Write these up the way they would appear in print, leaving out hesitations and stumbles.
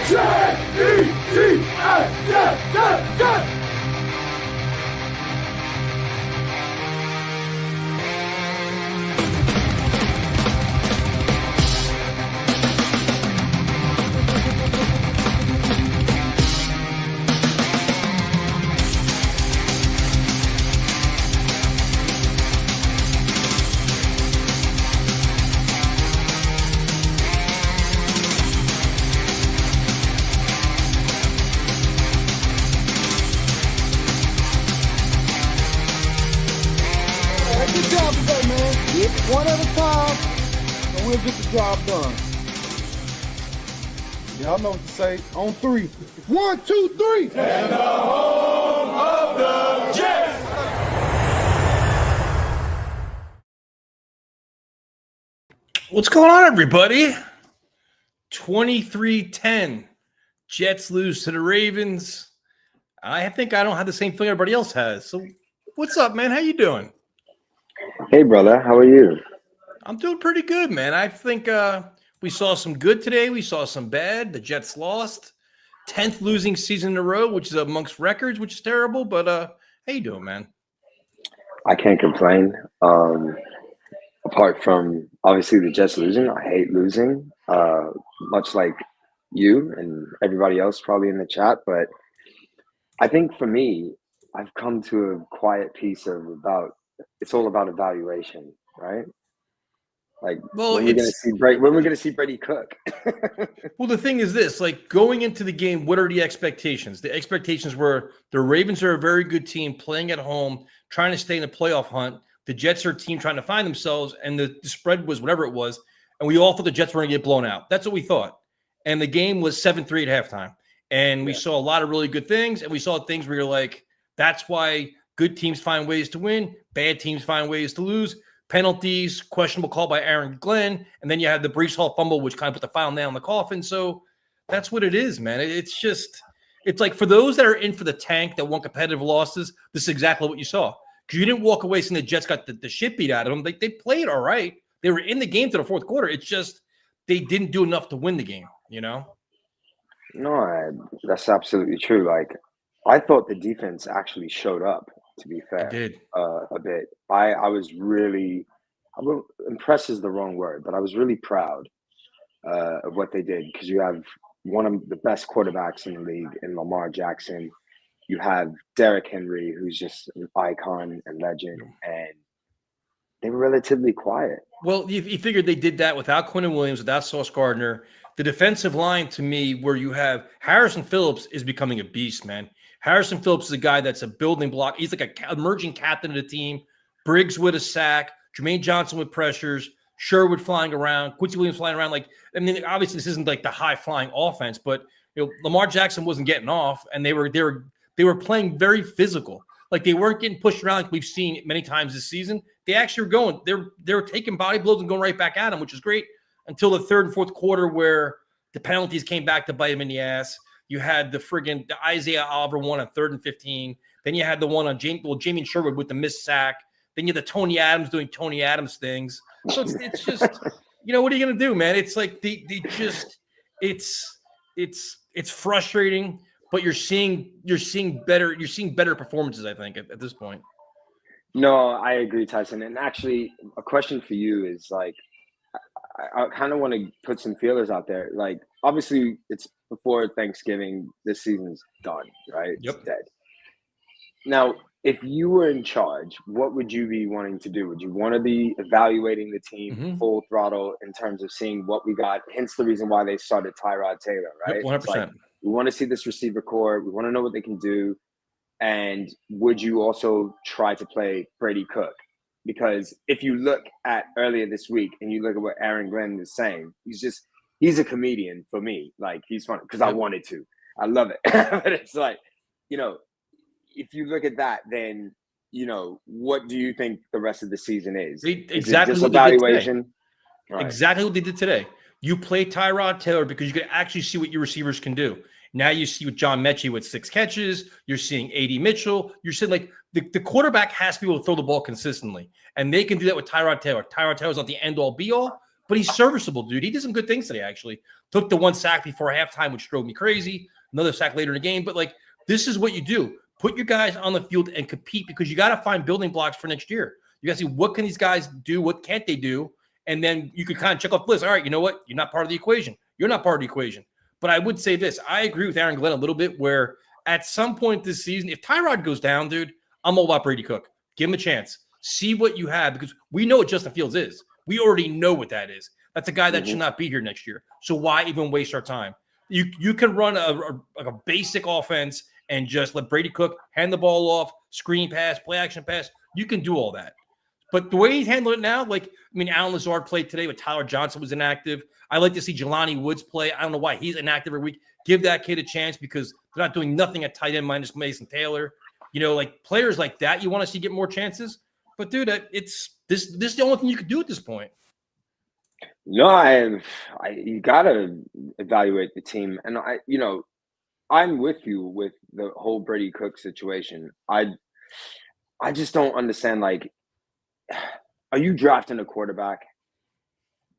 Jets! Good job today, man. One at a time, and we'll get the job done. Y'all know what to say. On three. 1, 2, 3. And the home of the Jets! What's going on, everybody? 23-10. Jets lose to the Ravens. I think I don't have the same feeling everybody else has. So what's up, man? How you doing? Hey, brother. How are you? I'm doing pretty good, man. I think we saw some good today. We saw some bad. The Jets lost. 10th losing season in a row, which is amongst records, which is terrible. But how you doing, man? I can't complain. Apart from, obviously, the Jets losing, I hate losing, much like you and everybody else probably in the chat. But I think for me, I've come to a quiet piece of it's all about evaluation, right? Like, Well, when we're gonna see Brady cook. Well, the thing is this, like going into the game, what are the expectations? The expectations were the Ravens are a very good team playing at home, trying to stay in the playoff hunt. The Jets are a team trying to find themselves, and the spread was whatever it was, and we all thought the Jets were going to get blown out. That's what we thought. And the game was 7-3 at halftime. And we saw a lot of really good things, and we saw things where you're like, that's why good teams find ways to win, bad teams find ways to lose. Penalties, questionable call by Aaron Glenn, and then you had the Breece Hall fumble, which kind of put the final nail in the coffin. So that's what it is, man. It's like for those that are in for the tank that want competitive losses, this is exactly what you saw. Because you didn't walk away saying the Jets got the shit beat out of them. They played all right. They were in the game to the fourth quarter. It's just they didn't do enough to win the game, you know? No, that's absolutely true. Like, I thought the defense actually showed up, to be fair. It did. A bit. I was really impressed is the wrong word, but I was really proud of what they did, because you have one of the best quarterbacks in the league in Lamar Jackson. You have Derrick Henry, who's just an icon and legend, and they were relatively quiet. Well, you figured they did that without Quentin Williams, without Sauce Gardner. The defensive line, to me, where you have Harrison Phillips is becoming a beast, man. Harrison Phillips is a guy that's a building block. He's like an emerging captain of the team. Briggs with a sack, Jermaine Johnson with pressures, Sherwood flying around, Quincy Williams flying around. Like, I mean, obviously this isn't like the high flying offense, but Lamar Jackson wasn't getting off, and they were playing very physical. Like they weren't getting pushed around like we've seen many times this season. They actually were going. They were taking body blows and going right back at him, which is great until the third and fourth quarter where the penalties came back to bite him in the ass. You had the Isaiah Oliver one on 3rd and 15. Then you had the one on Jamie Sherwood with the missed sack. Then you had the Tony Adams doing Tony Adams things. So it's just, what are you going to do, man? It's like it's frustrating, but you're seeing better performances, I think, at this point. No, I agree, Tyson. And actually, a question for you is like, I kind of want to put some feelers out there. Like, obviously, it's before Thanksgiving. This season's done, right? Yep. It's dead. Now, if you were in charge, what would you be wanting to do? Would you want to be evaluating the team full throttle in terms of seeing what we got? Hence the reason why they started Tyrod Taylor, right? 100%. Like, we want to see this receiver core. We want to know what they can do. And would you also try to play Brady Cook? Because if you look at earlier this week and you look at what Aaron Glenn is saying, he's a comedian for me. Like, he's funny because I wanted to. I love it. But it's like, if you look at that, then, what do you think the rest of the season is? Exactly is it just what they did evaluation? Right. Exactly what they did today. You play Tyrod Taylor because you can actually see what your receivers can do. Now you see with John Mechie with 6 catches. You're seeing A.D. Mitchell. You're seeing like the quarterback has to be able to throw the ball consistently. And they can do that with Tyrod Taylor. Tyrod Taylor's not the end-all, be-all, but he's serviceable, dude. He did some good things today, actually. Took the one sack before halftime, which drove me crazy. Another sack later in the game. But, like, this is what you do. Put your guys on the field and compete because you got to find building blocks for next year. You got to see what can these guys do, what can't they do, and then you can kind of check off the list. All right, you know what? You're not part of the equation. You're not part of the equation. But I would say this. I agree with Aaron Glenn a little bit where at some point this season, if Tyrod goes down, dude, I'm all about Brady Cook. Give him a chance. See what you have because we know what Justin Fields is. We already know what that is. That's a guy that should not be here next year. So why even waste our time? You can run a basic offense and just let Brady Cook hand the ball off, screen pass, play action pass. You can do all that. But the way he's handling it now, like, I mean, Alan Lazard played today, but Tyler Johnson was inactive. I like to see Jelani Woods play. I don't know why he's inactive every week. Give that kid a chance because they're not doing nothing at tight end minus Mason Taylor. You know, like players like that, you want to see get more chances. But, dude, it's this is the only thing you could do at this point. No, you got to evaluate the team. And, I'm with you with the whole Brady Cook situation. I just don't understand, like, are you drafting a quarterback?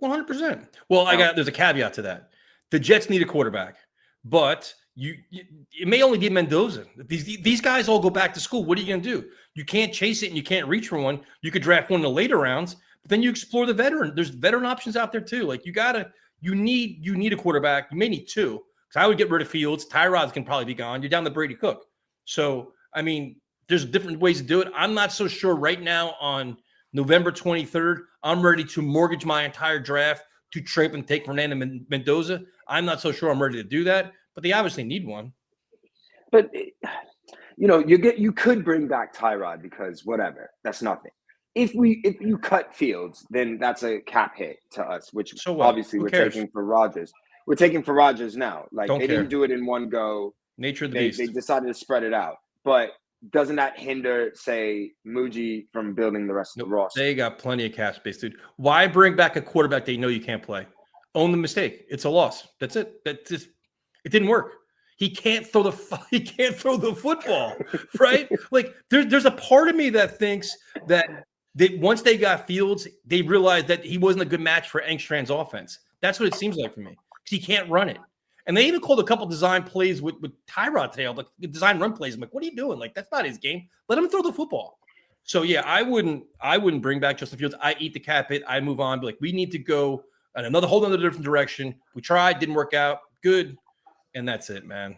100%. Well, there's a caveat to that. The Jets need a quarterback, but it may only be Mendoza. These guys all go back to school. What are you going to do? You can't chase it and you can't reach for one. You could draft one in the later rounds, but then you explore the veteran. There's veteran options out there too. Like you need a quarterback. You may need two. Because I would get rid of Fields. Tyrod's can probably be gone. You're down to Brady Cook. So, I mean, there's different ways to do it. I'm not so sure right now on November 23rd. I'm ready to mortgage my entire draft to trade and take Fernando Mendoza. I'm not so sure I'm ready to do that, but they obviously need one. But, you could bring back Tyrod because whatever. That's nothing. If you cut Fields, then that's a cap hit to us, which obviously we're taking for Rodgers. We're taking for Rodgers now. Like they didn't do it in one go. Nature of the beast. They decided to spread it out. But doesn't that hinder, say, Muji from building the rest of the roster? They got plenty of cap space, dude. Why bring back a quarterback they know you can't play? Own the mistake. It's a loss. That's it. It didn't work. He can't throw the football, right? Like there's a part of me that thinks that once they got Fields, they realized that he wasn't a good match for Engstrand's offense. That's what it seems like for me. He can't run it. And they even called a couple design plays with Tyrod today, like design run plays. I'm like, what are you doing? Like, that's not his game. Let him throw the football. So yeah, I wouldn't bring back Justin Fields. I eat the cap hit. I move on. But like, we need to go in another whole other different direction. We tried, didn't work out. Good. And that's it, man.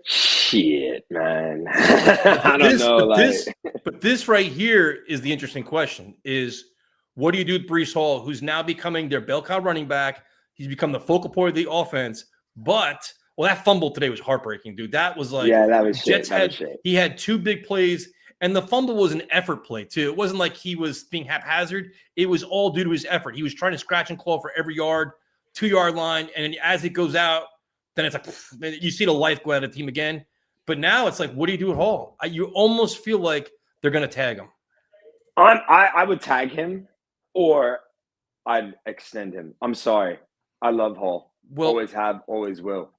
Shit, man. I don't know. But this right here is the interesting question is, what do you do with Breece Hall, who's now becoming their bell cow running back? He's become the focal point of the offense. But, that fumble today was heartbreaking, dude. That was like – yeah, that was Jets shit. He had two big plays, and the fumble was an effort play too. It wasn't like he was being haphazard. It was all due to his effort. He was trying to scratch and claw for every yard, 2-yard line, and as it goes out, then it's like you see the life go out of the team again. But now it's like, what do you do with Hall? You almost feel like they're going to tag him. I would tag him. Or I'd extend him. I'm sorry. I love Hall. Always have, always will.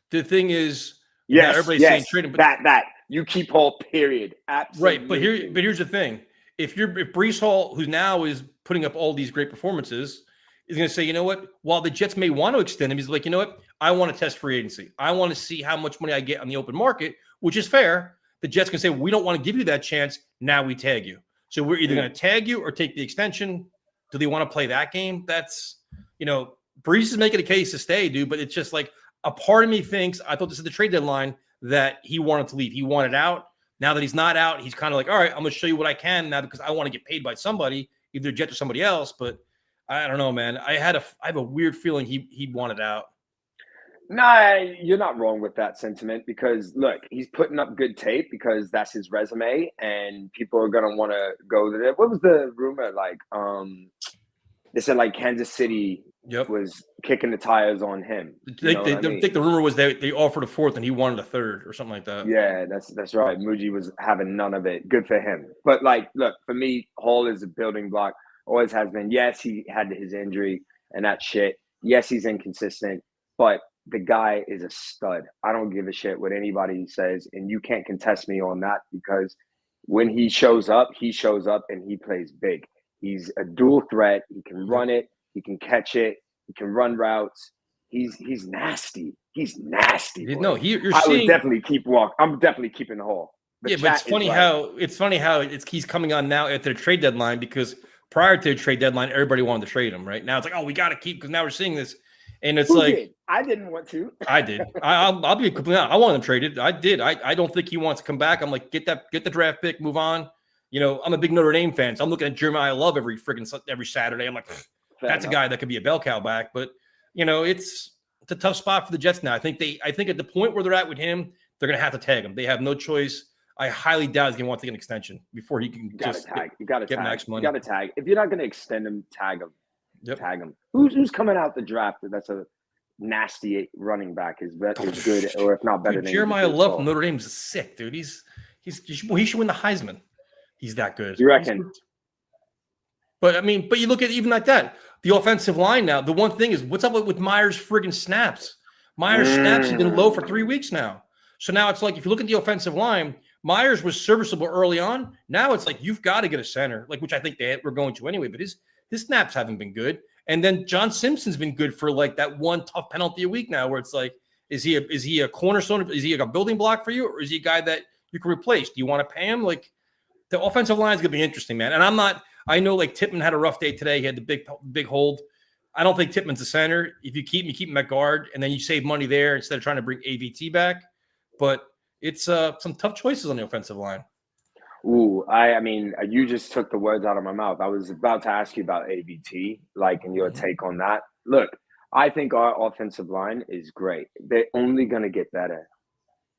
The thing is, everybody's saying trade him. But that you keep Hall, period. Absolutely. Right, but here's the thing. If Breece Hall, who now is putting up all these great performances, is going to say, you know what? While the Jets may want to extend him, he's like, you know what? I want to test free agency. I want to see how much money I get on the open market, which is fair. The Jets can say, we don't want to give you that chance. Now we tag you. So we're either going to tag you or take the extension. Do they want to play that game? That's, Breece is making a case to stay, dude. But it's just like a part of me thinks, I thought this is the trade deadline, that he wanted to leave. He wanted out. Now that he's not out, he's kind of like, all right, I'm going to show you what I can now because I want to get paid by somebody, either Jets or somebody else. But I don't know, man. I have a weird feeling he wanted out. Nah, you're not wrong with that sentiment because, look, he's putting up good tape because that's his resume and people are going to want to go there. What was the rumor? Like, they said, like, Kansas City was kicking the tires on him. I think the rumor was they offered a fourth and he wanted a third or something like that. Yeah, that's right. Muji was having none of it. Good for him. But, like, look, for me, Hall is a building block. Always has been. Yes, he had his injury and that shit. Yes, he's inconsistent. But the guy is a stud. I don't give a shit what anybody says, and you can't contest me on that because when he shows up and he plays big. He's a dual threat. He can run it. He can catch it. He can run routes. He's nasty. He's nasty, boy. You're I would seeing. definitely keep walk. I'm definitely keeping Hall. The Yeah, but chat is right. it's funny how he's coming on now after the trade deadline, because prior to the trade deadline, everybody wanted to trade him. Right now, it's like, oh, we got to keep, because now we're seeing this, and it's Who like did? I didn't want to. I did. I'll be completely honest. I want him traded. I did. I don't think he wants to come back. I'm like, get the draft pick, move on. You know, I'm a big Notre Dame fan, so I'm looking at Jeremiah Love every Saturday. I'm like, that's a guy that could be a bell cow back. But you know, it's a tough spot for the Jets now. I think at the point where they're at with him, they're going to have to tag him. They have no choice. I highly doubt he's going to want to get an extension before he can tag. You got to get tag. max money. You got to tag. If you're not going to extend him, tag him. Yep. Tag him. Who's coming out the draft? That's a nasty running back. Is good, or if not better than Jeremiah Love from Notre Dame is sick, dude. He should win the Heisman. He's that good. You reckon? But I mean, you look at even like that. The offensive line now. The one thing is, what's up with Myers' friggin' snaps? Myers' snaps have been low for 3 weeks now. So now it's like, if you look at the offensive line, Myers was serviceable early on. Now it's like, you've got to get a center, like, which I think they were going to anyway. But his snaps haven't been good. And then John Simpson's been good for like that one tough penalty a week now, where it's like, is he a cornerstone? Is he like a building block for you, or is he a guy that you can replace? Do you want to pay him? Like, the offensive line is going to be interesting, man. And I know like Tippmann had a rough day today. He had the big hold. I don't think Tippmann's a center. If you keep him at guard, and then you save money there instead of trying to bring AVT back. But it's some tough choices on the offensive line. Ooh, I mean, you just took the words out of my mouth. I was about to ask you about AVT, like, and your take on that. Look, I think our offensive line is great. They're only going to get better.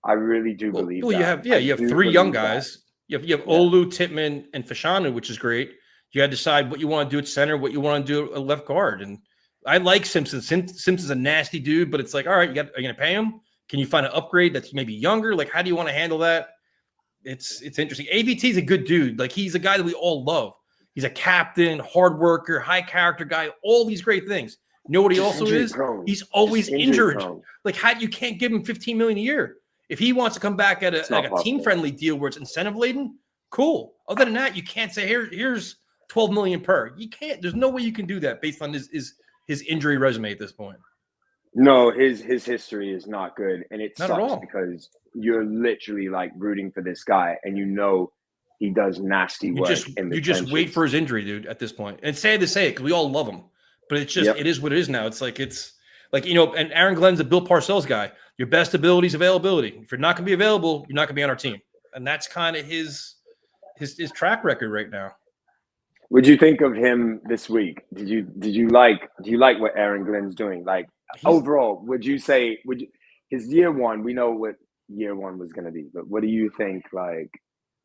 I really do believe that. You have three young guys. You have Olu, Tippmann, and Fashanu, which is great. You got to decide what you want to do at center, what you want to do at left guard. And I like Simpson. Simpson's a nasty dude, but it's like, all right, are you going to pay him? Can you find an upgrade that's maybe younger? Like, how do you want to handle that? It's interesting. AVT's a good dude. Like, he's a guy that we all love. He's a captain, hard worker, high character guy, all these great things. You know what he also is? He's always injured. Like, you can't give him $15 million a year. If he wants to come back at a team-friendly deal where it's incentive-laden, cool. Other than that, you can't say, here's $12 million per. You can't. There's no way you can do that based on his injury resume at this point. No, his history is not good, and it Not at sucks all. because you're literally like rooting for this guy, and you know he does nasty work. You just wait for his injury, dude. At this point, and it's sad to say it because we all love him, but it's just it is what it is now. It's like and Aaron Glenn's a Bill Parcells guy. Your best ability is availability. If you're not going to be available, you're not going to be on our team, and that's kind of his track record right now. Would you think of him this week? Do you like what Aaron Glenn's doing? Like, overall, would you his year one? We know what year one was going to be, but what do you think? Like,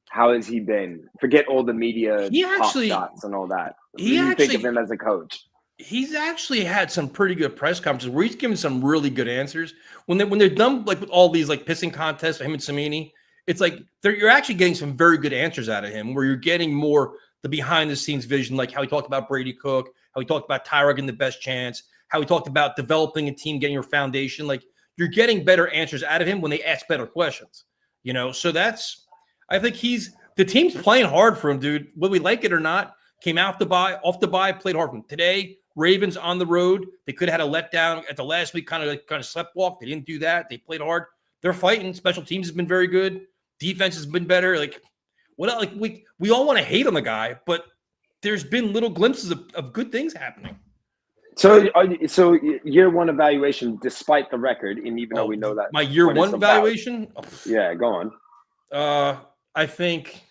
how has he been? Forget all the media top shots and all that. What do you think of him as a coach? He's actually had some pretty good press conferences where he's given some really good answers. When they're done, like with all these like pissing contests for him and Samini, it's like you're actually getting some very good answers out of him, where you're getting more the behind the scenes vision, like how he talked about Brady Cook, how he talked about Tyrod getting the best chance, how he talked about developing a team, getting your foundation. Like, you're getting better answers out of him when they ask better questions, you know? So I think the team's playing hard for him, dude. Whether we like it or not, came off the bye, played hard for him. Today, Ravens on the road. They could have had a letdown at the last week, kind of sleptwalk. They didn't do that. They played hard. They're fighting. Special teams has been very good. Defense has been better. Like, what else? Like, we all want to hate on the guy, but there's been little glimpses of good things happening. So year one evaluation, despite the record, and even though we know that my year one evaluation, yeah, go on. I think.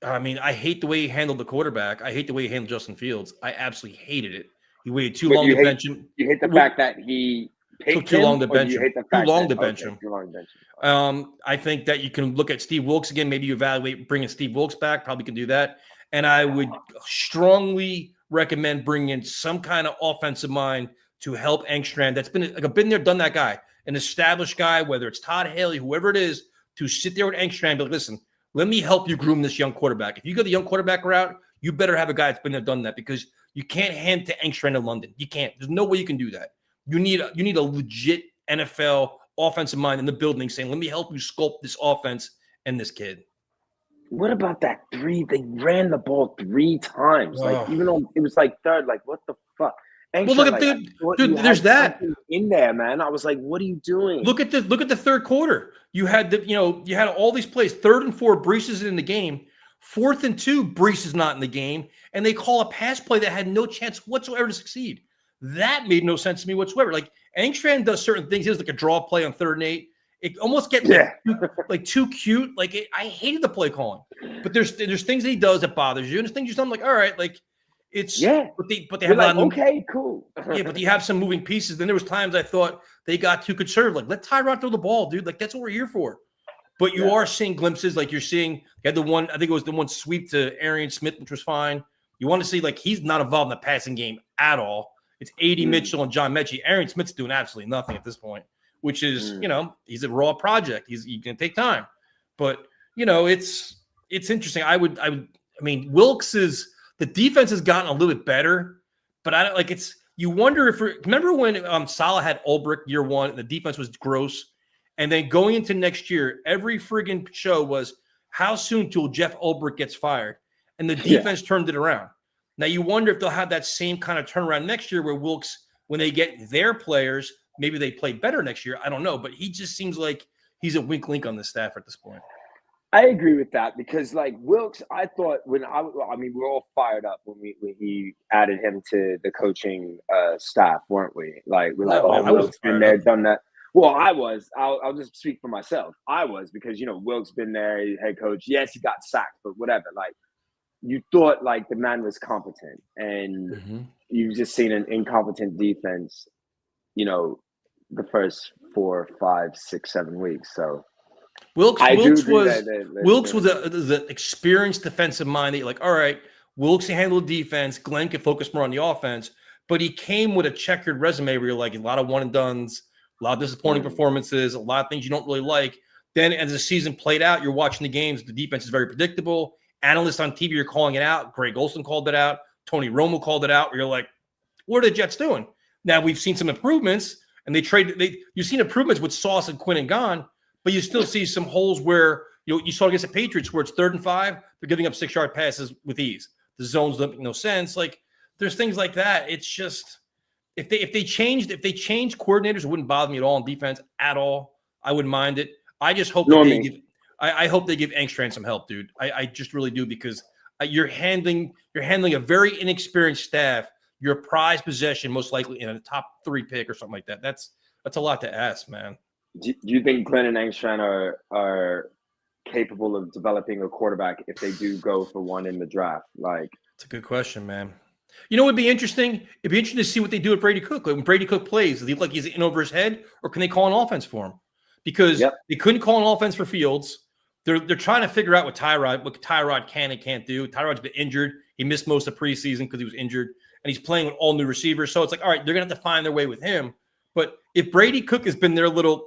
I mean, I hate the way he handled the quarterback. I hate the way he handled Justin Fields. I absolutely hated it. He waited too long to bench him. You hate the fact that he took too long to bench him. Too long to bench him. I think that you can look at Steve Wilkes again. Maybe you evaluate bringing Steve Wilkes back. Probably can do that. And I would strongly recommend bringing in some kind of offensive mind to help Engstrand. That's been there, done that guy, an established guy, whether it's Todd Haley, whoever it is, to sit there with Engstrand and be like, listen, let me help you groom this young quarterback. If you go the young quarterback route, you better have a guy that's been there, done that, because you can't hand to Engstrand in London. You can't. There's no way you can do that. You need a legit NFL offensive mind in the building saying, let me help you sculpt this offense and this kid. what about that three? They ran the ball 3 times. Like, Oh. even though it was like third, like, what the fuck? Well, look Angstrom, at like, I thought you there's had that. something in there, man. I was like, what are you doing? Look at the third quarter. You had you had all these plays. 3rd and 4, Breece is in the game. 4th and 2, Breece is not in the game, and they call a pass play that had no chance whatsoever to succeed. That made no sense to me whatsoever. Like Angstrom does certain things. He does like a draw play on 3rd and 8. It almost gets too cute. I hated the play calling. But there's things that he does that bothers you, and there's things I'm like, all right, like it's but they You're have like, a lot of okay, cool. yeah, but you have some moving pieces. Then there was times I thought they got too conservative. Like, let Tyrod throw the ball, dude. Like, that's what we're here for. But you are seeing glimpses. Like you're seeing, you had the one, I think it was the one sweep to Arian Smith, which was fine. You want to see, like, he's not involved in the passing game at all. It's A.D. Mitchell and John Mechie. Arian Smith's doing absolutely nothing at this point, which is, he's a raw project. He's going to take time. But, it's interesting. I mean, the defense has gotten a little bit better. But I don't like it's. You wonder if remember when Salah had Ulbrich year 1 and the defense was gross, and then going into next year, every friggin' show was how soon till Jeff Ulbrich gets fired, and the defense turned it around. Now you wonder if they'll have that same kind of turnaround next year, where Wilkes, when they get their players, maybe they play better next year. I don't know, but he just seems like he's a weak link on the staff at this point. I agree with that because, like, Wilkes, I thought we're all fired up when he added him to the coaching staff, weren't we? Like, we're like, Wilkes been there, done that. Well, I was. I'll just speak for myself. I was because Wilkes been there, head coach. Yes, he got sacked, but whatever. Like, you thought like the man was competent, and you've just seen an incompetent defense. The first 4, 5, 6, 7 weeks. So. Wilkes was the experienced defensive mind that you're like, all right, Wilkes can handle the defense. Glenn can focus more on the offense. But he came with a checkered resume where you're like a lot of one and dones, a lot of disappointing performances, a lot of things you don't really like. Then as the season played out, you're watching the games. The defense is very predictable. Analysts on TV are calling it out. Greg Olson called it out. Tony Romo called it out. Where you're like, what are the Jets doing? Now we've seen some improvements, and you've seen improvements with Sauce and Quinn and gone. But you still see some holes where you saw against the Patriots where it's 3rd and 5, they're giving up 6-yard passes with ease. The zones don't make no sense. Like there's things like that. It's just if they changed coordinators, it wouldn't bother me at all on defense at all. I wouldn't mind it. I just hope I hope they give Angstrom some help, dude. I just really do because you're handling a very inexperienced staff, your prized possession, most likely in a top 3 pick or something like that. That's a lot to ask, man. Do you think Glenn and Angstrom are capable of developing a quarterback if they do go for one in the draft? Like, it's a good question, man. It'd be interesting. It'd be interesting to see what they do with Brady Cook. Like when Brady Cook plays, does he look like he's in over his head, or can they call an offense for him? Because they couldn't call an offense for Fields. They're trying to figure out what Tyrod can and can't do. Tyrod's been injured. He missed most of preseason because he was injured, and he's playing with all new receivers. So it's like, all right, they're gonna have to find their way with him. But if Brady Cook has been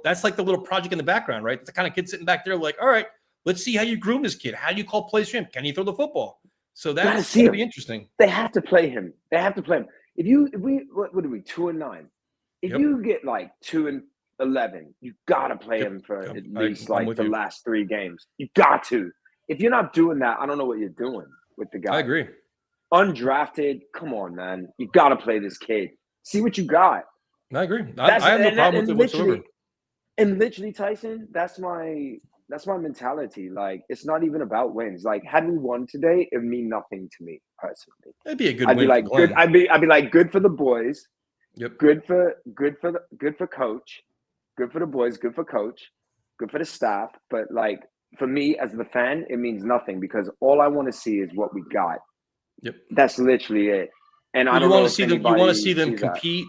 that's like the little project in the background, right? It's the kind of kid sitting back there like, all right, let's see how you groom this kid. How do you call plays for him? Can he throw the football? So that's going to be interesting. They have to play him. What are we, 2-9? If you get like 2-11, you got to play him for at least the last 3 games. You got to. If you're not doing that, I don't know what you're doing with the guy. I agree. Undrafted, come on, man. You got to play this kid. See what you got. I agree. I have no problem with it whatsoever. And literally, Tyson, that's my mentality. Like, it's not even about wins. Like, had we won today, it would mean nothing to me personally. It'd be a good I'd win. Be like, good. I'd be like, good for the boys. Yep. Good for coach. Good for the boys. Good for coach. Good for the staff. But like for me as the fan, it means nothing because all I want to see is what we got. Yep. That's literally it. And I don't want know to see them. You want to see them compete.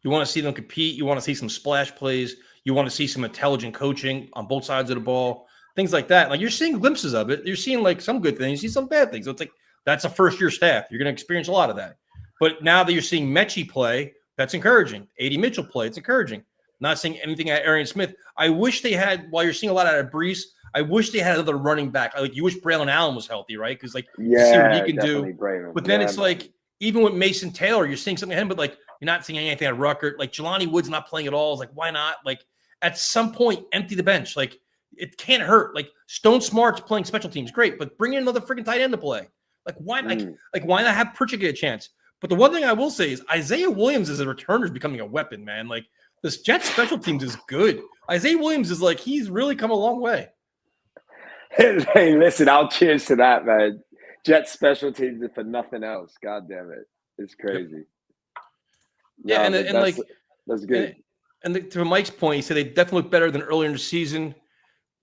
You want to see them compete. You want to see some splash plays. You want to see some intelligent coaching on both sides of the ball. Things like that. Like you're seeing glimpses of it. You're seeing like some good things. You see some bad things. So it's like that's a first-year staff. You're going to experience a lot of that. But now that you're seeing Mechie play, that's encouraging. A.D. Mitchell play, it's encouraging. Not seeing anything at Arian Smith. I wish they had, while you're seeing a lot out of Breece, I wish they had another running back. Like you wish Braylon Allen was healthy, right? Because like you see what he can do. Braylon. But then it's like even with Mason Taylor, you're seeing something at him, but like you're not seeing anything at Rucker. Like Jelani Wood's not playing at all. It's like why not? Like at some point, empty the bench. Like it can't hurt. Like Stone Smart's playing special teams, great, but bring in another freaking tight end to play. Like why? Like why not have Pritchard get a chance? But the one thing I will say is Isaiah Williams as a returner is becoming a weapon, man. Like this Jets special teams is good. Isaiah Williams is like he's really come a long way. Hey, listen, I'll cheers to that, man. Jets special teams for nothing else. God damn it, it's crazy. Yeah, no, and that's good. And to Mike's point, he said they definitely look better than earlier in the season,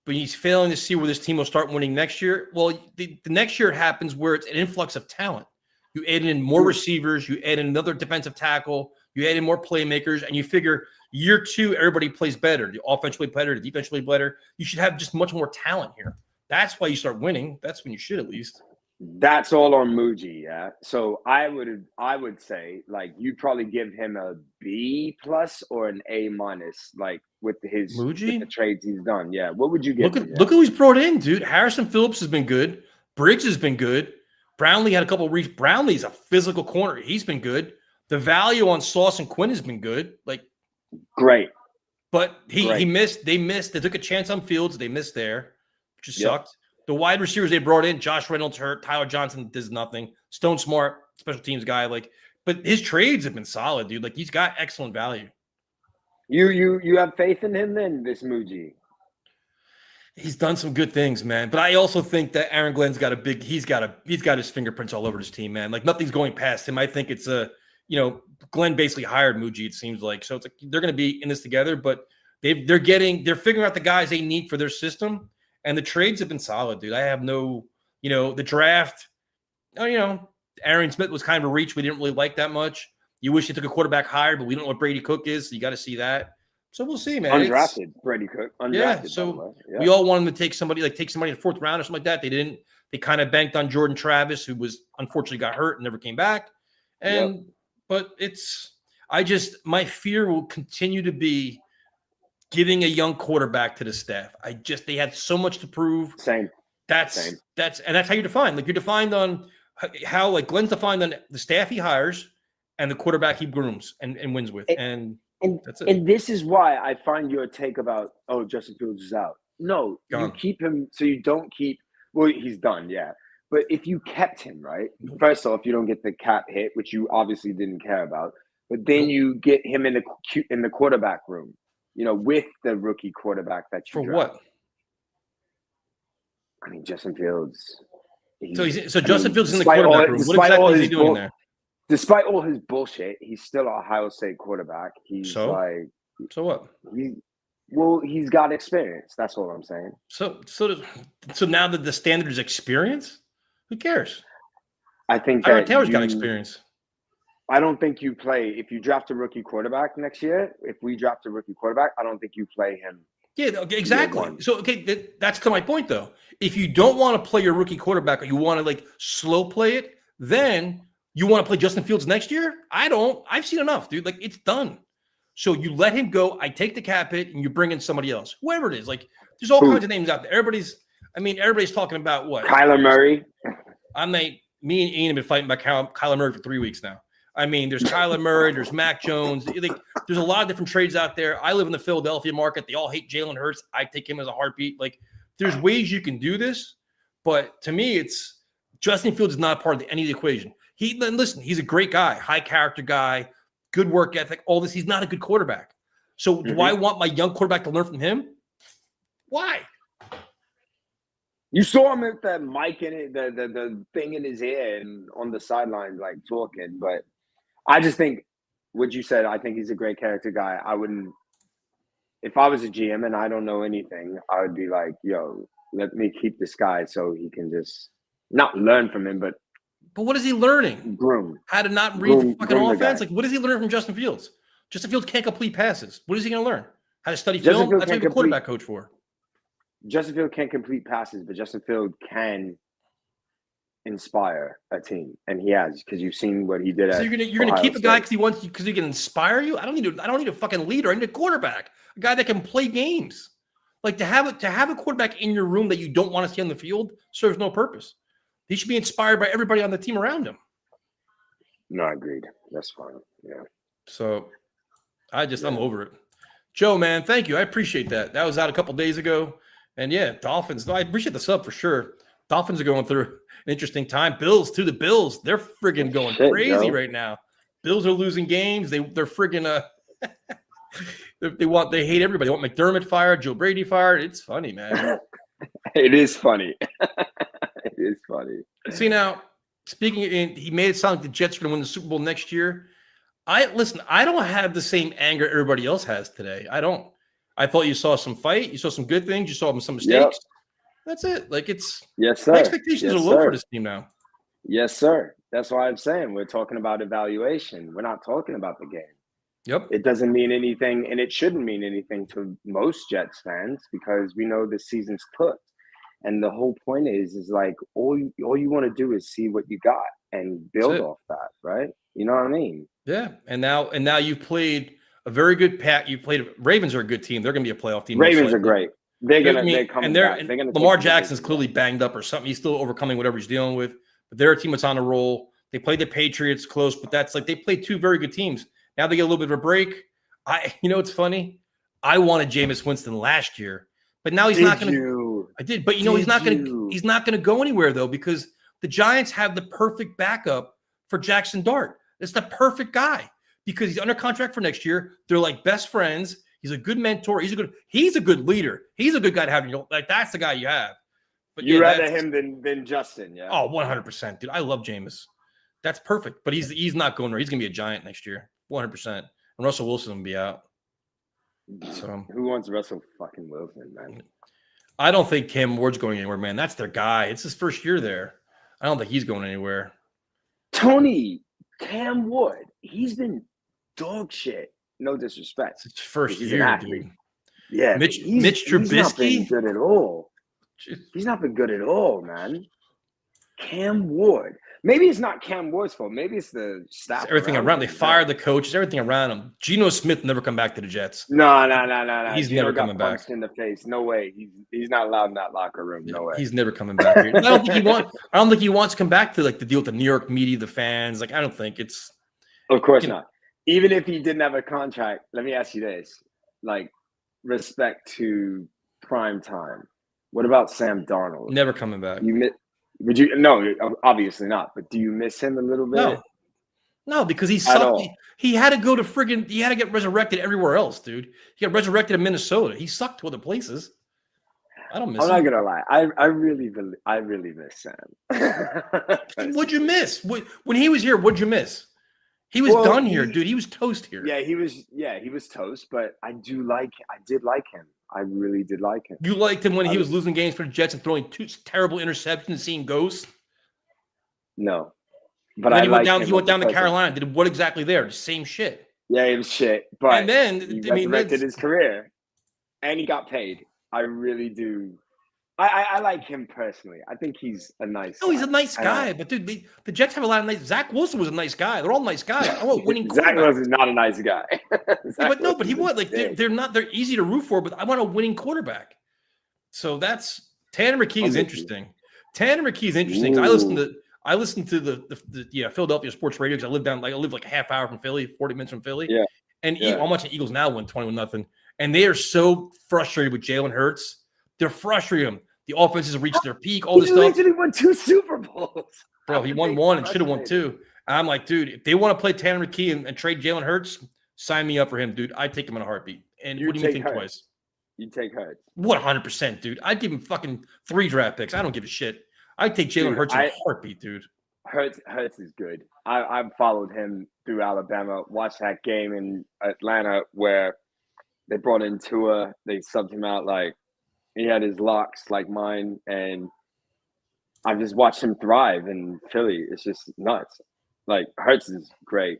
but he's failing to see where this team will start winning next year. Well, the next year it happens where it's an influx of talent. You add in more receivers, you add in another defensive tackle, you add in more playmakers, and you figure year 2, everybody plays better. The offensively better, the defensively better. You should have just much more talent here. That's why you start winning. That's when you should at least. That's all on Muji, yeah. So I would say like you'd probably give him a B+ or an A-, like with with the trades he's done. Yeah. What would you give him? Look who he's brought in, dude. Harrison Phillips has been good. Briggs has been good. Brownlee had a couple of reads. Brownlee's a physical corner. He's been good. The value on Sauce and Quinn has been good. Like great. But he missed. They missed. They took a chance on Fields. They missed there, which just sucked. The wide receivers they brought in, Josh Reynolds hurt, Tyler Johnson does nothing. Stone Smart, special teams guy, but his trades have been solid, dude. Like he's got excellent value. You have faith in him then, this Muji? He's done some good things, man. But I also think that Aaron Glenn's got he's got his fingerprints all over this team, man. Like nothing's going past him. I think it's Glenn basically hired Muji, it seems like. So it's like they're going to be in this together, but they're figuring out the guys they need for their system. And the trades have been solid, dude. I have the draft, Aaron Smith was kind of a reach we didn't really like that much. You wish he took a quarterback higher, but we don't know what Brady Cook is, so you got to see that. So we'll see, man. Brady Cook. Undrafted, yeah, so we all wanted to take somebody in the 4th round or something like that. They didn't. They kind of banked on Jordan Travis, who was unfortunately got hurt and never came back. But my fear will continue to be giving a young quarterback to the staff. They had so much to prove. Same. That's how you're defined. Like you're defined on how like Glenn's defined on the staff he hires and the quarterback he grooms and wins with. And that's it. And this is why I find your take about, Justin Fields is out. No, you keep him so you don't keep, well, he's done, yeah. But if you kept him, right? First off, you don't get the cap hit, which you obviously didn't care about. But then you get him in the quarterback room. With the rookie quarterback that you for draft. what? I mean, Justin Fields. Justin Fields is in the quarterback room. What exactly is he doing there? Despite all his bullshit, he's still an Ohio State quarterback. So what? He's got experience. That's all I'm saying. So now that the standard is experience, who cares? I think Tyrod Taylor's got experience. I don't think you play if you draft a rookie quarterback next year. If we draft a rookie quarterback, I don't think you play him. Yeah, exactly. So that's to my point though. If you don't want to play your rookie quarterback or you want to slow play it, then you want to play Justin Fields next year? I don't. I've seen enough, dude. Like it's done. So you let him go. I take the cap hit, and you bring in somebody else, whoever it is. Like there's all kinds of names out there. Everybody's talking about what? Kyler Murray. Me and Ian have been fighting about Kyler Murray for 3 weeks now. There's Kyler Murray, there's Mac Jones. There's a lot of different trades out there. I live in the Philadelphia market. They all hate Jalen Hurts. I take him as a heartbeat. There's ways you can do this, but to me, it's Justin Fields is not part of any of the equation. He's a great guy, high character guy, good work ethic, all this. He's not a good quarterback. So do I want my young quarterback to learn from him? Why? You saw him with the mic in it, the thing in his ear and on the sidelines, talking, but I just think what you said, I think he's a great character guy. I wouldn't, if I was a GM and I don't know anything, I would be like, yo, let me keep this guy so he can just not learn from him, but what is he learning? Groom. How to not read the fucking offense? What is he learning from Justin Fields? Justin Fields can't complete passes. What is he going to learn? How to study film? That's what the quarterback coach for. Justin Fields can't complete passes, but Justin Fields can inspire a team, and he has, because you've seen what he did. So you're gonna keep a guy because he can inspire you. I don't need a fucking leader. I need a quarterback, a guy that can play games. To have a quarterback in your room that you don't want to see on the field serves no purpose. He should be inspired by everybody on the team around him. No, I agreed. That's fine. Yeah. So I'm over it. Joe, man, thank you. I appreciate that. That was out a couple days ago. And yeah, Dolphins. I appreciate the sub for sure. Dolphins are going through an interesting time. Bills too. The Bills, they're friggin' going Shit, crazy yo. right now. Bills are losing games. They're friggin' they hate everybody. They want McDermott fired, Joe Brady fired. It's funny, man. It is funny. It is funny. See now, he made it sound like the Jets are going to win the Super Bowl next year. I don't have the same anger everybody else has today. I don't. I thought you saw some fight. You saw some good things. You saw some mistakes. Yep. That's it. Like it's Yes, sir. my expectations are low for this team now. Yes, sir. That's why I'm saying we're talking about evaluation. We're not talking about the game. Yep. It doesn't mean anything, and it shouldn't mean anything to most Jets fans because we know the season's cooked. And the whole point is like all you want to do is see what you got and build off that, right? You know what I mean? Yeah. And now you've played a very good pack. You played Ravens are a good team. They're going to be a playoff team. Ravens are great. They're coming back. And Lamar Jackson's clearly banged up or something. He's still overcoming whatever he's dealing with. But they're a team that's on a roll. They played the Patriots close, but that's like they played two very good teams. Now they get a little bit of a break. It's funny. I wanted Jameis Winston last year, but now he's not going to. I did, but he's not going to. He's not going to go anywhere though because the Giants have the perfect backup for Jackson Dart. It's the perfect guy because he's under contract for next year. They're like best friends. He's a good mentor. He's a good leader. He's a good guy to have. Like that's the guy you have. But you rather him than Justin, yeah? Oh, 100%, dude. I love Jameis. That's perfect. But he's not going there. He's going to be a Giant next year, 100%. And Russell Wilson will be out. So who wants Russell fucking Wilson, man? I don't think Cam Ward's going anywhere, man. That's their guy. It's his first year there. I don't think he's going anywhere. Tony, Cam Ward, he's been dog shit. No disrespect. It's his first year, dude. Yeah, Mitch Trubisky. He's not been good at all. He's not been good at all, man. Cam Ward. Maybe it's not Cam Ward's fault. Maybe it's the staff. It's everything around. They fired the coaches. Everything around him. Geno Smith never come back to the Jets. No. He's never coming back. In the face. No way. He's not allowed in that locker room. No way. He's never coming back. I don't think he wants to come back to like the deal with the New York media, the fans. Like I don't think it's. Of course not. Even if he didn't have a contract, let me ask you this: like respect to prime time. What about Sam Darnold? Never coming back. Would you? No, obviously not. But do you miss him a little bit? No, because he sucked. He had to go to friggin'. He had to get resurrected everywhere else, dude. He got resurrected in Minnesota. He sucked to other places. I don't miss him. I'm not gonna lie. I really miss Sam. What'd you miss? When he was here, what'd you miss? He was done here, dude. He was toast here. Yeah, he was toast. But I did like him. I really did like him. You liked him when he was losing games for the Jets and throwing two terrible interceptions and seeing ghosts? No. But he went down to Carolina. Did what exactly there? The same shit. Yeah, it was shit. But and then he resurrected his career. And he got paid. I really do. I like him personally. I think he's a nice guy. He's a nice guy. But dude, the Jets have a lot of nice. Zach Wilson was a nice guy. They're all nice guys. I want winning Zach Wilson's not a nice guy. But he was like they're not. They're easy to root for. But I want a winning quarterback. So that's Tanner McKee is interesting. Tanner McKee is interesting. I listen to the Philadelphia sports radio because I live like a half hour from Philly, 40 minutes from Philly. Yeah. And I'm watching Eagles now win 21-0, and they are so frustrated with Jalen Hurts. They're frustrating him. The offense has reached their peak. All this stuff. He won 2 Super Bowls. Bro, he won one and should have won 2. And I'm like, dude, if they want to play Tanner McKee and trade Jalen Hurts, sign me up for him, dude. I'd take him in a heartbeat. And what do you think twice? You take Hurts. What 100%, dude? I'd give him fucking 3 draft picks. I don't give a shit. I'd take Jalen Hurts in a heartbeat, dude. Hurts is good. I've followed him through Alabama. Watched that game in Atlanta where they brought in Tua. They subbed him out like he had his locks like mine, and I've just watched him thrive in Philly. It's just nuts. Like Hurts is great.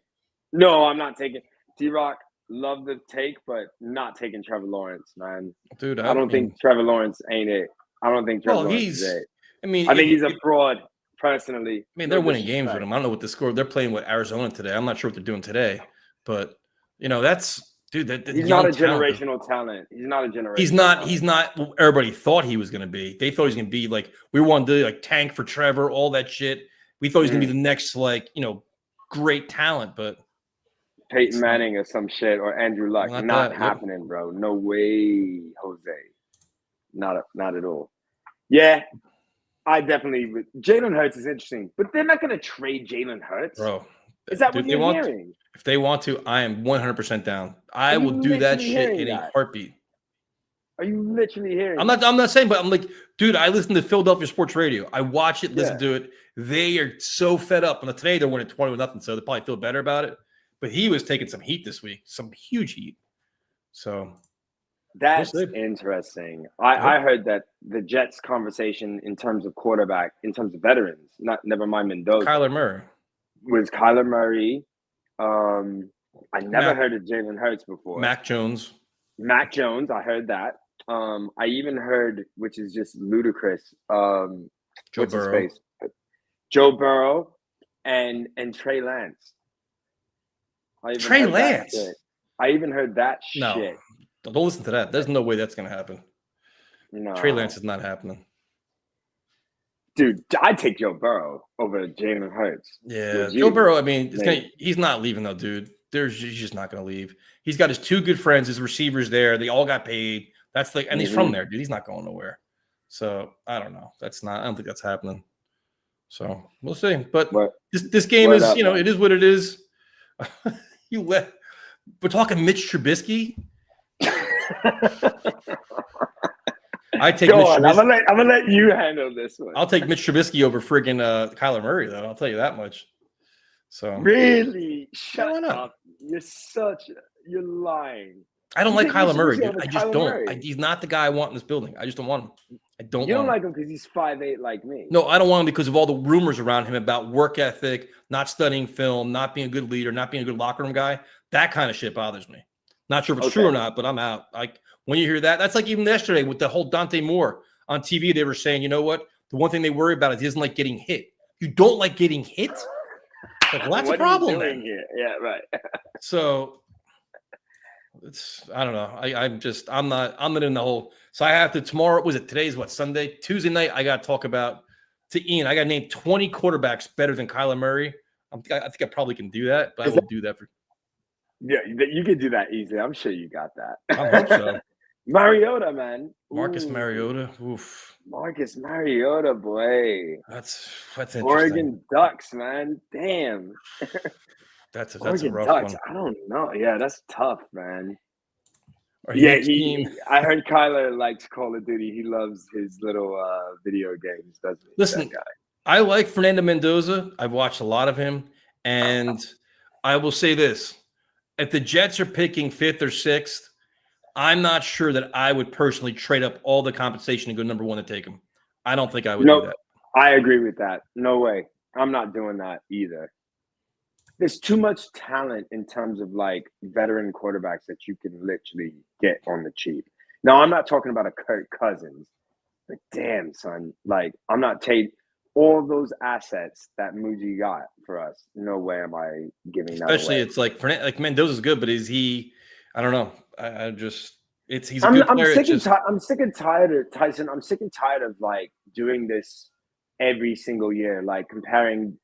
No, I'm not taking D-Rock. Love the take, but not taking Trevor Lawrence, man. Dude, I don't think Trevor Lawrence ain't it. I don't think Trevor Lawrence is it. I mean, I think he's a fraud. Personally, I mean, they're winning games with him. I don't know what the score. They're playing with Arizona today. I'm not sure what they're doing today, but that's dude. He's not a generational talent. He's not a generational. He's not what everybody thought he was going to be. They thought he was going to be like we wanted to like tank for Trevor, all that shit. We thought he was going to be the next great talent, but Peyton Manning or some shit or Andrew Luck. Not happening, bro. No way, Jose. Not at all. Yeah, I definitely would. Jalen Hurts is interesting, but they're not going to trade Jalen Hurts. Bro. Is that Dude, what you're hearing? if they want to, I am 100% down. Are I you will do that literally shit hearing in a that? heartbeat. Are you literally hearing? I'm not saying, but I'm like, dude, I listen to Philadelphia sports radio. I watch it, listen to it. They are so fed up. And today they're winning 20-0, so they probably feel better about it. But he was taking some heat this week, some huge heat. So that's interesting. I heard that the Jets conversation in terms of quarterback, in terms of veterans, never mind Mendoza, Kyler Murray was Kyler Murray. I never heard of Jalen Hurts before. Mac Jones, I heard that. I even heard, which is just ludicrous. Joe Burrow, Joe Burrow, and Trey Lance. Trey Lance. I even heard that shit. Don't listen to that. There's no way that's going to happen. No. Trey Lance is not happening. Dude, I'd take Joe Burrow over Jalen Hurts. Yeah, Joe Burrow, I mean, he's not leaving, though, dude. He's just not going to leave. He's got his two good friends, his receivers there. They all got paid. That's like, and he's from there, dude. He's not going nowhere. So, I don't know. I don't think that's happening. So, we'll see. But this game is, it is what it is. We're talking Mitch Trubisky. I take Mitch Trubisky. I'm gonna let you handle this one. I'll take Mitch Trubisky over friggin' Kyler Murray, though. I'll tell you that much. So really, shut up. You're lying. I don't like Kyler Murray, dude. I just don't. He's not the guy I want in this building. I just don't want him. You don't like him because he's 5'8" like me. No, I don't want him because of all the rumors around him about work ethic, not studying film, not being a good leader, not being a good locker room guy. That kind of shit bothers me. Not sure if it's true or not, but I'm out. Like when you hear that, that's like even yesterday with the whole Dante Moore on TV. They were saying, you know what? The one thing they worry about is he doesn't like getting hit. You don't like getting hit? Like, well, that's a problem. Then. Yeah, right. So I don't know. I'm not in the whole. So I have to tomorrow. Today's what, Sunday? Tuesday night, I got to talk about to Ian. I got to name 20 quarterbacks better than Kyler Murray. I think I probably can do that, but I will do that for. Yeah, you can do that easily. I'm sure you got that. I hope so. Mariota, man. Marcus Mariota. Oof. Marcus Mariota, boy. That's interesting. Oregon Ducks, man. Damn. That's a rough Ducks. one. I don't know. Yeah, that's tough, man. I heard Kyler likes Call of Duty. He loves his little video games, doesn't he? Listen, I like Fernando Mendoza. I've watched a lot of him, and I will say this. If the Jets are picking 5th or 6th, I'm not sure that I would personally trade up all the compensation and go number 1 to take him. I don't think I would do that. I agree with that. No way. I'm not doing that either. There's too much talent in terms of like veteran quarterbacks that you can literally get on the cheap. Now, I'm not talking about a Kirk Cousins, but damn, son, like I'm not taking all those assets that Muji got for us. No way am I giving that Especially away. It's like Mendoza's good, but is he? I don't know. He's a good player. I'm sick and tired of Tyson. I'm sick and tired of like doing this every single year, like comparing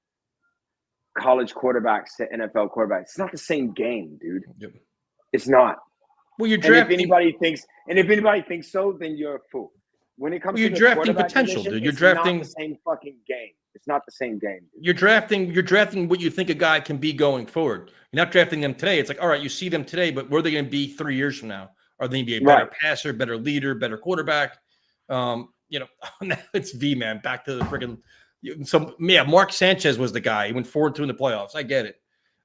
college quarterbacks to NFL quarterbacks. It's not the same game, dude. Yep. It's not. Well, you're drafting. If anybody thinks so, then you're a fool. When it comes to the drafting potential, dude. You're drafting not the same fucking game. It's not the same game. Dude. You're drafting what you think a guy can be going forward. You're not drafting them today. It's like, all right, you see them today, but where are they going to be 3 years from now? Are they going to be a better passer, better leader, better quarterback? Now it's V, man. Back to the freaking. Mark Sanchez was the guy. He went 4-2 in the playoffs. I get it.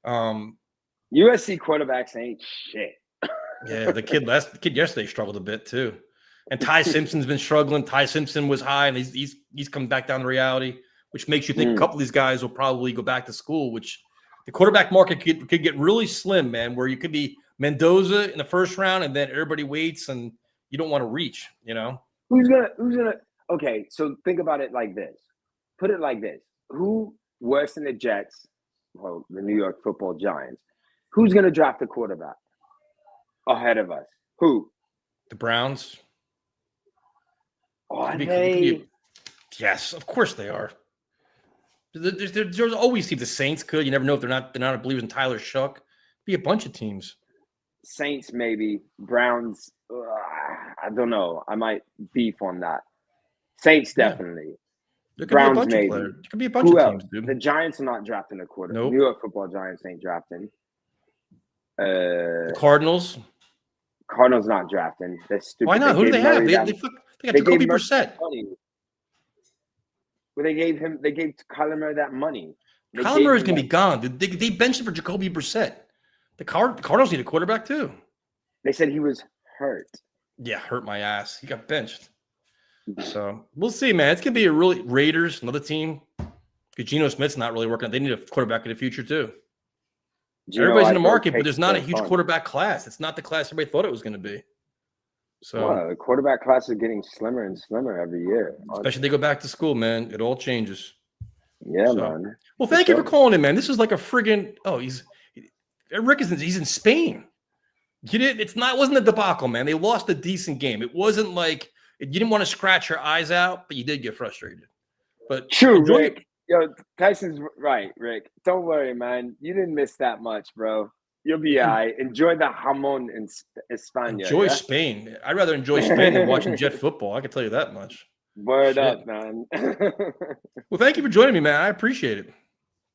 USC quarterbacks ain't shit. Yeah, the kid yesterday struggled a bit too. And Ty Simpson's been struggling. Ty Simpson was high, and he's come back down to reality, which makes you think a couple of these guys will probably go back to school, which the quarterback market could get really slim, man, where you could be Mendoza in the first round, and then everybody waits, and you don't want to reach, Who's gonna – okay, so think about it like this. Put it like this. Who, worse than the Jets, well, the New York Football Giants, who's going to draft a quarterback ahead of us? Who? The Browns. Are they? Yes, of course they are. There's always teams. The Saints could. You never know if they're not believing in Tyler Shuck. Be a bunch of teams. Saints maybe. Browns, I don't know. I might beef on that. Saints Yeah. definitely. There could Browns be a bunch maybe. of players. There could be a bunch Who of else? teams, dude. The Giants are not drafting a quarter. Nope. New York Football Giants ain't drafting. The Cardinals. Cardinals not drafting. They're stupid. Why not? Who do they have? They got Jacoby gave Murray Brissett. money. Well, they gave Kyler Murray that money. Kyler Murray's gonna be gone. They benched him for Jacoby Brissett. The Cardinals need a quarterback too. They said he was hurt. Yeah, hurt my ass. He got benched. So we'll see, man. It's gonna be a really Raiders, another team. Because Geno Smith's not really working. They need a quarterback in the future too. Everybody's in the market, but there's not a huge quarterback class. It's not the class everybody thought it was going to be. So the quarterback class is getting slimmer and slimmer every year. Especially they go back to school, man. It all changes. Yeah, man. Well, thank you for calling in, man. This is like a friggin' Rick he's in Spain. It wasn't a debacle, man. They lost a decent game. It wasn't like you didn't want to scratch your eyes out, but you did get frustrated. But true, Rick. Yo, Tyson's right, Rick. Don't worry, man. You didn't miss that much, bro. You'll be all right. Enjoy the jamon in España. Enjoy Spain. I'd rather enjoy Spain than watching Jet football. I can tell you that much. Word up, man. Well, thank you for joining me, man. I appreciate it.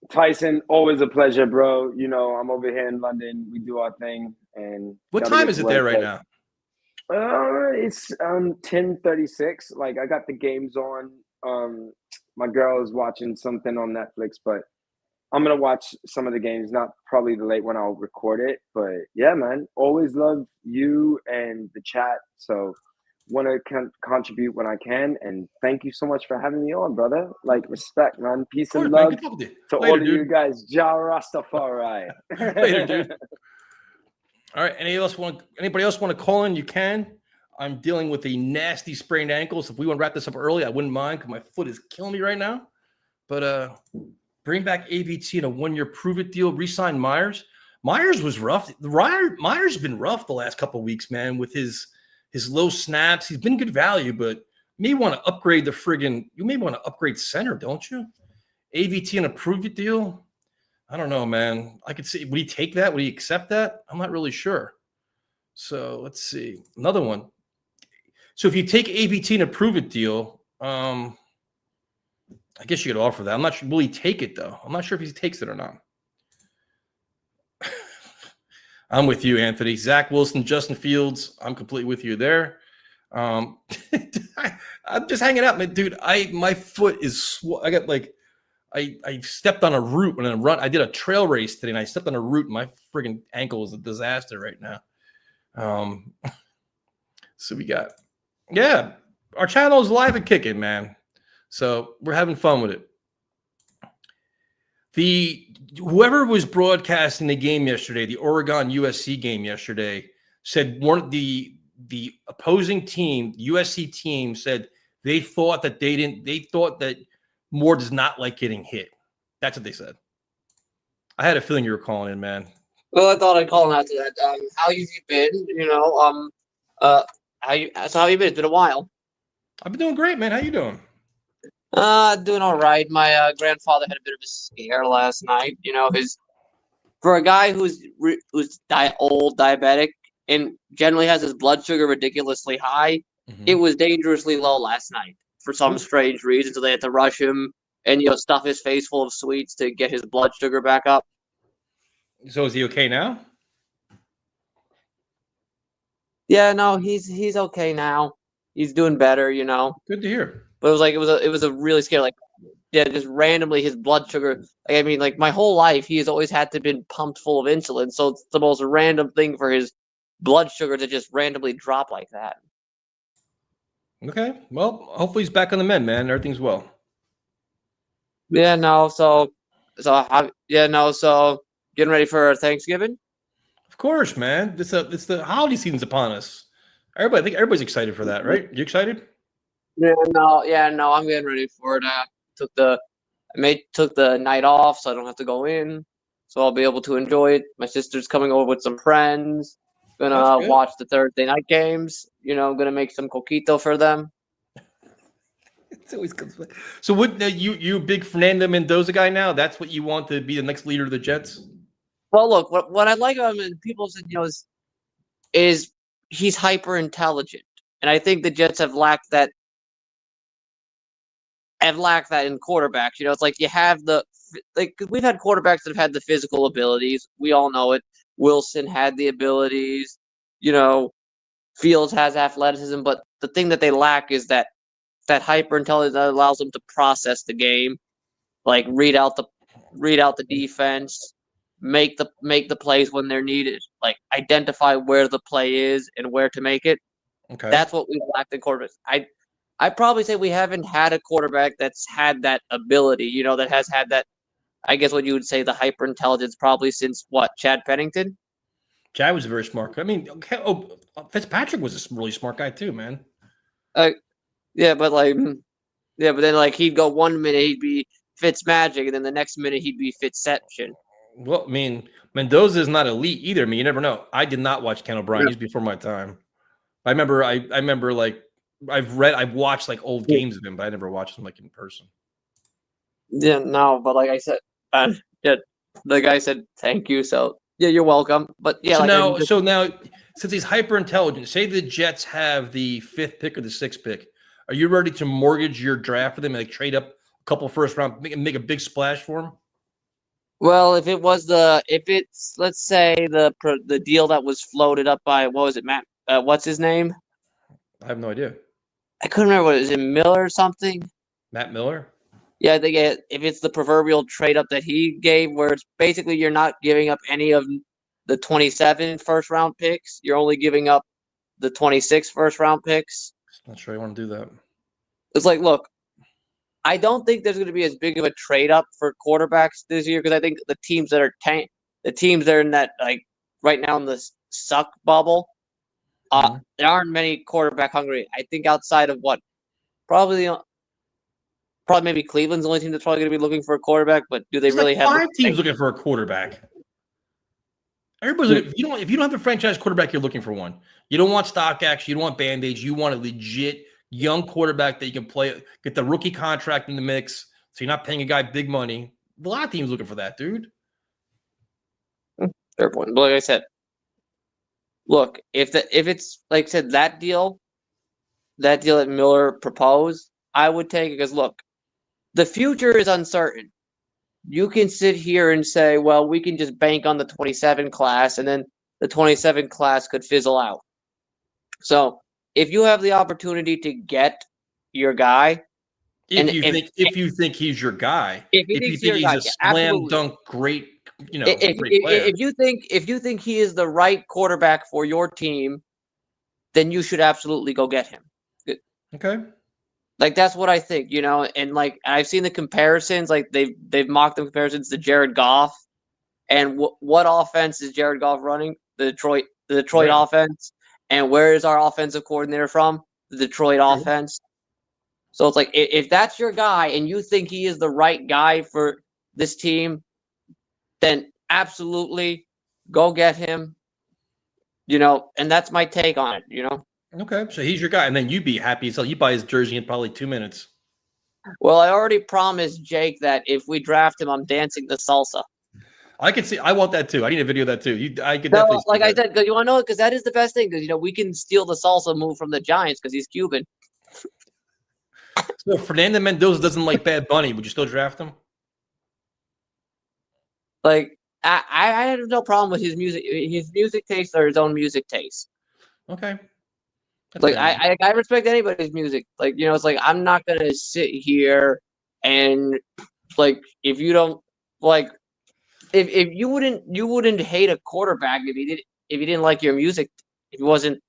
Tyson, always a pleasure, bro. You know, I'm over here in London. We do our thing. And what time is it there right now? It's 10:36. Like, I got the games on. My girl is watching something on Netflix, but I'm going to watch some of the games, not probably the late one. I'll record it. But yeah, man, always love you and the chat. So want to contribute when I can. And thank you so much for having me on, brother. Like, respect, man. Peace and love to all of you guys. Ja Rastafari. Later, dude. All right. Anybody else want to call in? You can. I'm dealing with a nasty sprained ankle. So if we want to wrap this up early, I wouldn't mind because my foot is killing me right now. But bring back AVT in a 1-year prove-it deal. Re-sign Myers. Myers was rough. Myers has been rough the last couple of weeks, man, with his low snaps. He's been good value, but you may want to upgrade you may want to upgrade center, don't you? AVT in a prove-it deal. I don't know, man. I could see. Would he take that? Would he accept that? I'm not really sure. So let's see. Another one. So if you take AVT in a prove-it deal, I guess you could offer that. I'm not sure. Will he take it, though? I'm not sure if he takes it or not. I'm with you, Anthony. Zach Wilson, Justin Fields. I'm completely with you there. I'm just hanging out, man. Dude, my foot is I got like I stepped on a root when I run. I did a trail race today, and I stepped on a root. And my friggin' ankle is a disaster right now. So we got, our channel is live and kicking, man. So we're having fun with it. Whoever was broadcasting the game yesterday, the Oregon USC game yesterday, said the opposing team, USC team, said they thought that Moore does not like getting hit. That's what they said. I had a feeling you were calling in, man. Well, I thought I'd call him after that. How have you been? How have you been? It's been a while. I've been doing great, man. How you doing? Doing all right. My grandfather had a bit of a scare last night. For a guy who's old, diabetic, and generally has his blood sugar ridiculously high, it was dangerously low last night for some strange reason. So they had to rush him and stuff his face full of sweets to get his blood sugar back up. So is he okay now? Yeah, no, he's okay now. He's doing better, Good to hear. But it was a really scary, just randomly his blood sugar. My whole life he has always had to been pumped full of insulin, so it's the most random thing for his blood sugar to just randomly drop like that. Okay, well, hopefully he's back on the mend, man. Everything's well. Yeah, no, so getting ready for Thanksgiving. Of course, man. It's the holiday season's upon us. I think everybody's excited for that, right? You excited? Yeah, no, I'm getting ready for it. Took the night off, so I don't have to go in, so I'll be able to enjoy it. My sister's coming over with some friends. Gonna watch the Thursday night games. I'm gonna make some coquito for them. It's always comes. So, what you a big Fernando Mendoza guy now? That's what you want to be the next leader of the Jets? Well, look, what I like about him, and people said, is he's hyper intelligent, and I think the Jets have lacked that. Have lacked that in quarterbacks. It's like you have we've had quarterbacks that have had the physical abilities. We all know it. Wilson had the abilities. Fields has athleticism, but the thing that they lack is that hyper intelligence that allows them to process the game, like read out the defense, make the plays when they're needed, like identify where the play is and where to make it. Okay. That's what we've lacked in quarterbacks. I'd probably say we haven't had a quarterback that's had that ability, that has had that, I guess what you would say, the hyper intelligence probably since what, Chad Pennington? Chad was a very smart guy. I mean, Fitzpatrick was a really smart guy too, man. Yeah, but then he'd go 1 minute he'd be Fitzmagic, and then the next minute he'd be Fitzception. Well, I mean, Mendoza is not elite either. I mean, you never know. I did not watch Ken O'Brien. He's before my time. I remember like I've watched like old games of him, but I never watched him like in person. Yeah, no, but like I said, yeah, the guy said thank you, so yeah, you're welcome. But yeah, so now since he's hyper intelligent, say the Jets have the 5th pick or the 6th pick, are you ready to mortgage your draft for them and like trade up a couple first round, make a big splash for him? Well, if it's let's say the deal that was floated up by what was it, Matt? What's his name? I have no idea. I couldn't remember. What is it, Miller or something? Matt Miller? Yeah, I think if it's the proverbial trade up that he gave, where it's basically you're not giving up any of the 27 first round picks, you're only giving up the 26 first round picks. Not sure I want to do that. It's like, look, I don't think there's going to be as big of a trade up for quarterbacks this year because I think the teams that are the teams that are in that like right now in the suck bubble, there aren't many quarterback hungry. I think outside of what probably maybe Cleveland's the only team that's probably going to be looking for a quarterback. But do they really have 5 teams looking for a quarterback? Everybody's looking, if you don't have the franchise quarterback, you're looking for one. You don't want stock action. You don't want band-aids. You want a legit young quarterback that you can play, get the rookie contract in the mix, so you're not paying a guy big money. A lot of teams looking for that, dude. Fair point. But like I said, look, if it's like I said, that deal that Miller proposed, I would take it because look, the future is uncertain. You can sit here and say, well, we can just bank on the 27 class, and then the 27 class could fizzle out. So if you have the opportunity to get your guy, if you think he's your guy, if you think he's a slam dunk great, great player. If you think he is the right quarterback for your team, then you should absolutely go get him. Okay. Like that's what I think, and like I've seen the comparisons, like they've mocked the comparisons to Jared Goff, and what offense is Jared Goff running? The Detroit offense, and where is our offensive coordinator from? The Detroit offense. So it's like if that's your guy and you think he is the right guy for this team, then absolutely go get him. And that's my take on it. Okay, so he's your guy, and then you'd be happy. So you buy his jersey in probably 2 minutes. Well, I already promised Jake that if we draft him, I'm dancing the salsa. I can see. I want that too. I need a video of that too. I could no, definitely. Like I said, because you want to know, because that is the best thing. Because we can steal the salsa move from the Giants because he's Cuban. So if Fernando Mendoza doesn't like Bad Bunny, would you still draft him? Like I have no problem with his music. His music taste or his own music taste. Okay. That's like I respect anybody's music. Like it's like I'm not gonna sit here and like if you don't like if you wouldn't hate a quarterback if he didn't like your music, if he wasn't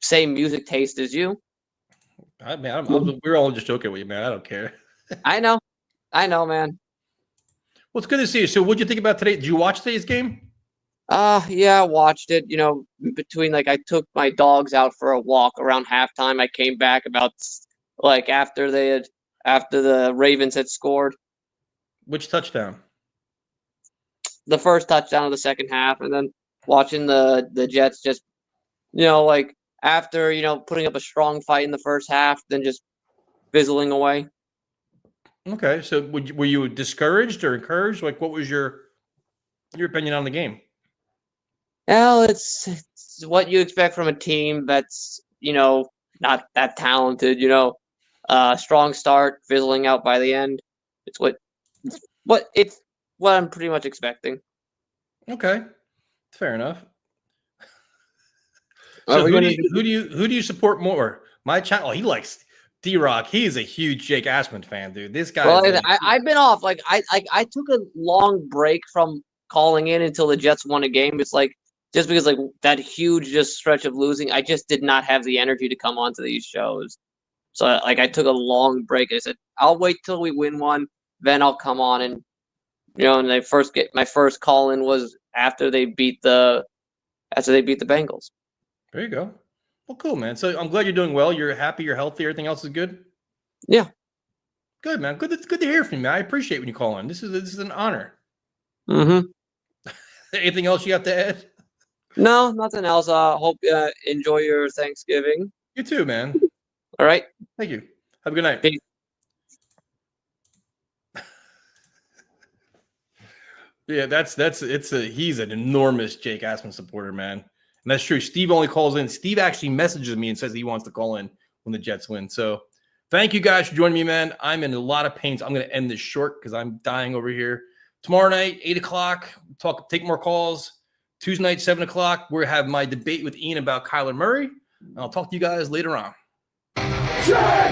same music taste as you. We're all just joking with you, man. I don't care. I know, man. Well, it's good to see you. So, what'd you think about today? Did you watch today's game? Yeah, I watched it. Between like I took my dogs out for a walk around halftime. I came back about like after the Ravens had scored. Which touchdown? The first touchdown of the second half, and then watching the Jets just, like after putting up a strong fight in the first half, then just fizzling away. Okay, so were you discouraged or encouraged? Like, what was your opinion on the game? Well, it's what you expect from a team that's, not that talented, strong start, fizzling out by the end. It's what I'm pretty much expecting. Okay, fair enough. Are So we who do gonna you who do you who do you support more? My channel, he likes D-Rock. He's a huge Jake Asman fan, dude. This Well, guy's like, I've been off. Like I took a long break from calling in until the Jets won a game. It's like just because like that huge just stretch of losing, I just did not have the energy to come onto these shows. So like I took a long break. I said I'll wait till we win one, then I'll come on and and my first call in was after they beat the Bengals. there you go. Well, cool, man. So I'm glad you're doing well. You're happy, you're healthy, everything else is good. Yeah. Good, man. Good. It's good to hear from you. I appreciate when you call in. This is an honor. Mm-hmm. Anything else you have to add? No, nothing else. Hope enjoy your Thanksgiving. You too, man. All right. Thank you. Have a good night. Peace. Yeah, he's an enormous Jake Asman supporter, man. And that's true. Steve only calls in. Steve actually messages me and says he wants to call in when the Jets win. So thank you guys for joining me, man. I'm in a lot of pain. So I'm going to end this short because I'm dying over here. Tomorrow night, 8 o'clock, take more calls. Tuesday night, 7 o'clock, we'll have my debate with Ian about Kyler Murray. I'll talk to you guys later on. Jets!